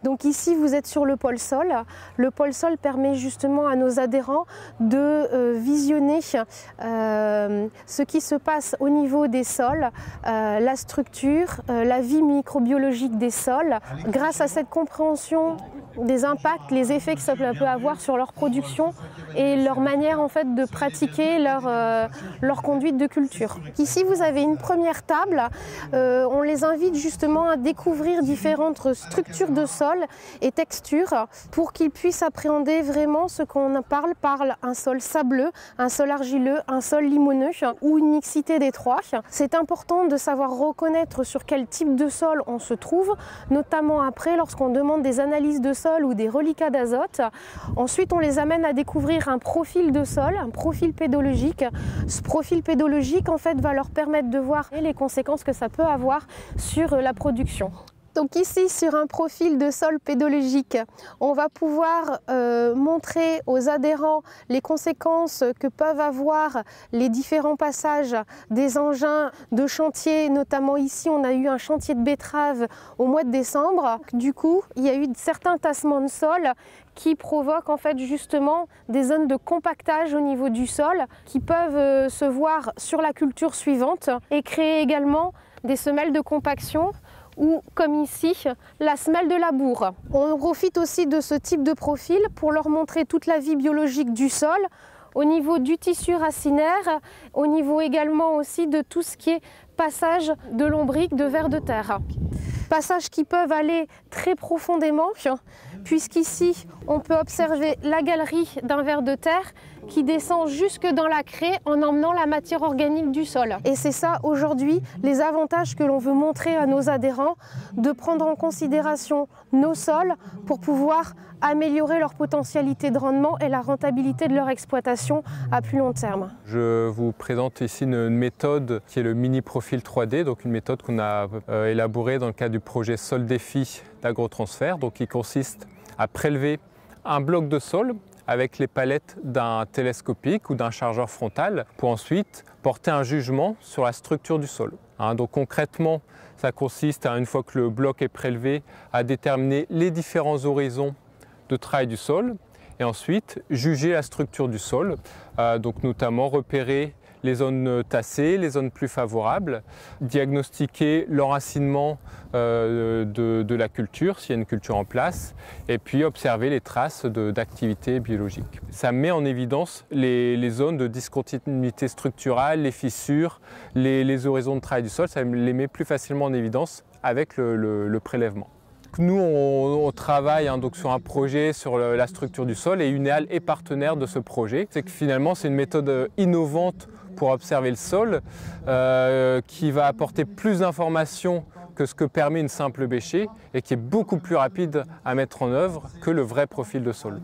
Donc ici, vous êtes sur le pôle sol. Le pôle sol permet justement à nos adhérents de visionner ce qui se passe au niveau des sols, la structure, la vie microbiologique des sols. Grâce à cette compréhension des impacts, les effets que ça peut avoir sur leur production et leur manière en fait de pratiquer leur conduite de culture. Ici, vous avez une première table. On les invite justement à découvrir différentes structures de sol et textures pour qu'ils puissent appréhender vraiment ce qu'on parle un sol sableux, un sol argileux, un sol limoneux ou une mixité des trois. C'est important de savoir reconnaître sur quel type de sol on se trouve, notamment après lorsqu'on demande des analyses de sol ou des reliquats d'azote. Ensuite, on les amène à découvrir un profil de sol, un profil pédologique. Ce profil pédologique en fait va leur permettre de voir les conséquences que ça peut avoir sur la production. Donc ici, sur un profil de sol pédologique, on va pouvoir montrer aux adhérents les conséquences que peuvent avoir les différents passages des engins de chantier. Notamment ici, on a eu un chantier de betteraves au mois de décembre. Du coup, il y a eu certains tassements de sol qui provoquent en fait justement des zones de compactage au niveau du sol qui peuvent se voir sur la culture suivante et créer également des semelles de compaction ou comme ici, la semelle de labour. On profite aussi de ce type de profil pour leur montrer toute la vie biologique du sol, au niveau du tissu racinaire, au niveau également aussi de tout ce qui est passage de lombric, de vers de terre. Passages qui peuvent aller très profondément, puisqu'ici on peut observer la galerie d'un ver de terre qui descend jusque dans la craie en emmenant la matière organique du sol. Et c'est ça aujourd'hui les avantages que l'on veut montrer à nos adhérents, de prendre en considération nos sols pour pouvoir améliorer leur potentialité de rendement et la rentabilité de leur exploitation à plus long terme. Je vous présente ici une méthode qui est le mini profil 3D, donc une méthode qu'on a élaborée dans le cadre du projet Sol Défi d'Agrotransfert, donc qui consiste à prélever un bloc de sol avec les palettes d'un télescopique ou d'un chargeur frontal pour ensuite porter un jugement sur la structure du sol. Donc concrètement, ça consiste, une fois que le bloc est prélevé, à déterminer les différents horizons de travail du sol et ensuite juger la structure du sol, donc notamment repérer les zones tassées, les zones plus favorables, diagnostiquer l'enracinement de la culture, s'il y a une culture en place, et puis observer les traces d'activité biologique. Ça met en évidence les zones de discontinuité structurale, les fissures, les horizons de travail du sol, ça les met plus facilement en évidence avec le prélèvement. Nous, on travaille donc sur un projet sur la structure du sol et UNEAL est partenaire de ce projet. C'est que finalement, c'est une méthode innovante pour observer le sol qui va apporter plus d'informations que ce que permet une simple bêchée et qui est beaucoup plus rapide à mettre en œuvre que le vrai profil de sol.